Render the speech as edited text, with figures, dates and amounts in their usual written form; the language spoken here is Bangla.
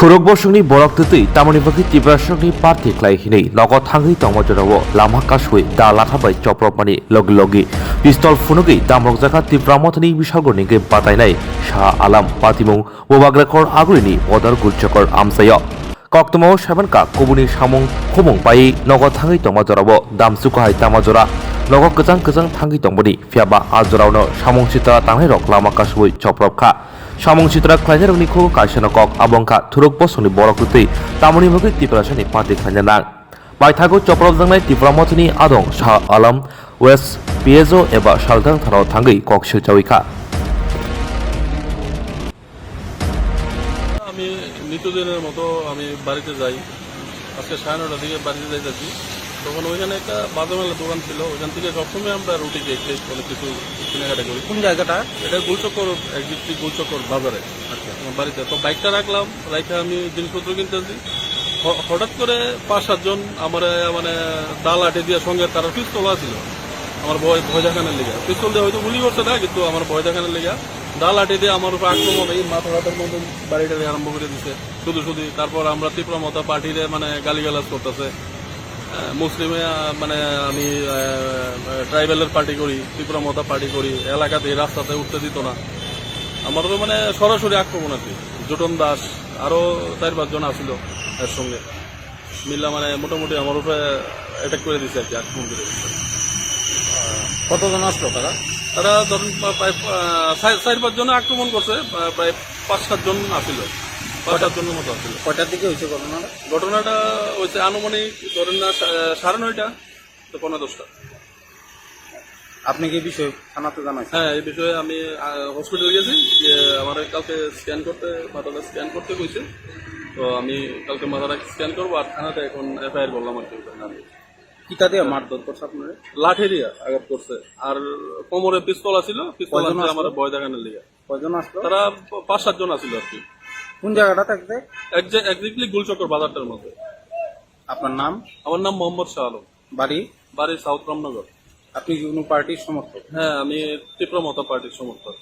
Thurok bosungni borok tutui tamani bagi tibrasokni parti klai hinei nogot hangi tongmajarawo lama kasui da lathabai choprokmani logi pistol funugi damrok jaka tibramotni bisagorni ge batainai Shah Alam patimung bobaglakor agurini odar gulchakor amsayo Koktamo Shabanka kubuni samung khumung pai nogot hangi tongmajarawo damsukahai tamajora nogot gejang thangi tongboni fiaba ajorawno samung sitara tangnai rok lama kasui choprokha Samung Citra Kleiner Niko Kashanokok Abongka Thurok Bosoni Borokutui Tamoni Bagi Tiprasani Party Klanyanang Baithago Choprov Zangnai Tipramotni Adong Shah Alam West Piezo Eba Shaltang Tharo Thangai Kokshil Chawika আমি নিত্যদিনের মতো আমি বাড়িতে যাই আজকে 9:30 দিকে বাড়িতে যাইতেছি তখন ওইখানে একটা বাদামের দোকান ছিল ওইখান থেকে সবসময় আমরা রুটি খেয়ে অনেক কিছু কেনাকাটা করি। কোন জায়গাটা? এটা গুলচক্কর একদিক গুলচক্কর বাজারে। আচ্ছা আমার বাড়িতে তো বাইকটা রাখলাম রাইখে আমি জিনিসপত্র কিনতেছি হঠাৎ করে 5-7 জন আমার মানে ডাল আটে দিয়ে সঙ্গে তারা পিস্তল ছিল আমার ভয় দেখানোর লেগে পিস্তল দিয়ে হয়তো গুলি করছে না কিন্তু আমার ভয় দেখানোর লেগে ডাল আটে দিয়ে আমার উপর আক্রমণ এই মাথাটার মধ্যে বাড়িটা আরম্ভ করে দিচ্ছে শুধু তারপর আমরা তীব্রমতা পার্টিরে মানে গালিগালাজ করতেছে মুসলিমে মানে আমি ট্রাইবেলের পার্টি করি তীব্রমতা পার্টি করি এলাকাতে রাস্তাতে উঠতে দিত না আমার উপরে মানে সরাসরি আক্রমণ আর কি জোটন দাস আরো 4-5 জন আসছিল এর সঙ্গে মিল্লা মানে মোটামুটি আমার উপরে অ্যাটাক করে দিচ্ছে আর কি আক্রমণ করে দিচ্ছে। কতজন আসলো তারা? তারা ধরুন প্রায় 4-5 জন আক্রমণ করছে প্রায় 5-7 জন আসছিল 5-7 জনের মতো আসছিল। কয়টার দিকে হয়েছে ঘটনাটা হয়েছে আনুমানিক ধরেন না 9:30 তো 10:15। আপনি কি বিষয় থানাতে জানাইছেন? হ্যাঁ এই বিষয়ে আমি হসপিটালে গেছি যে আমার কালকে স্ক্যান করতে মাথাটা স্ক্যান করতে কইছে তো আমি কালকে মাথাটা স্ক্যান করবো আর থানাতে এখন এফআইআর করলাম আর কি। কিতা দিয়ে মারধর করছে আপনার? লাঠি দিয়ে আঘাত করছে আর কোমরে পিস্তল ছিল পিস্তল আমার ভয় দেখানোর লিগে। কয়জন আসলো? তারা 5-7 জন আসছিল আর কি। কোন জায়গাটা থাকবে? একজাক্টলি গুলচক্কর বাজারটার মধ্যে। আপনার নাম? আমার নাম মোহাম্মদ শাহ আলম। বাড়ি সাউথ রামনগর। আপনি কি কোনো পার্টির সমর্থক? হ্যাঁ আমি তীব্রমতা পার্টির সমর্থক।